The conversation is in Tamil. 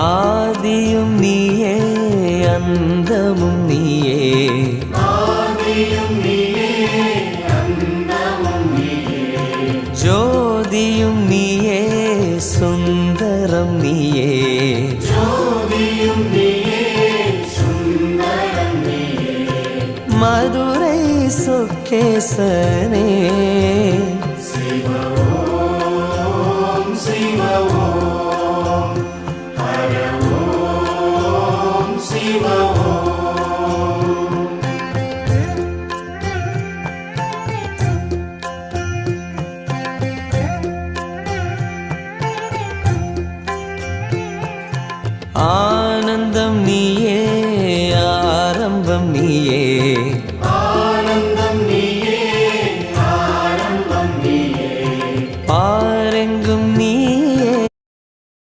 ஆதியும் நீயே அந்தமும் நீயே, ஆதியும் நீயே அந்தமும் நீயே, ஜோதியும் நீயே சுந்தரம் நீயே, ஜோதியும் நீயே சுந்தரம் நீயே, மதுரை சொக்கேசனே சிவ ஓம் சிவ ஓம் ஹர ஓம் சிவ ஓம். ஆனந்தம் நீயே ஆரம்பம் நீயே,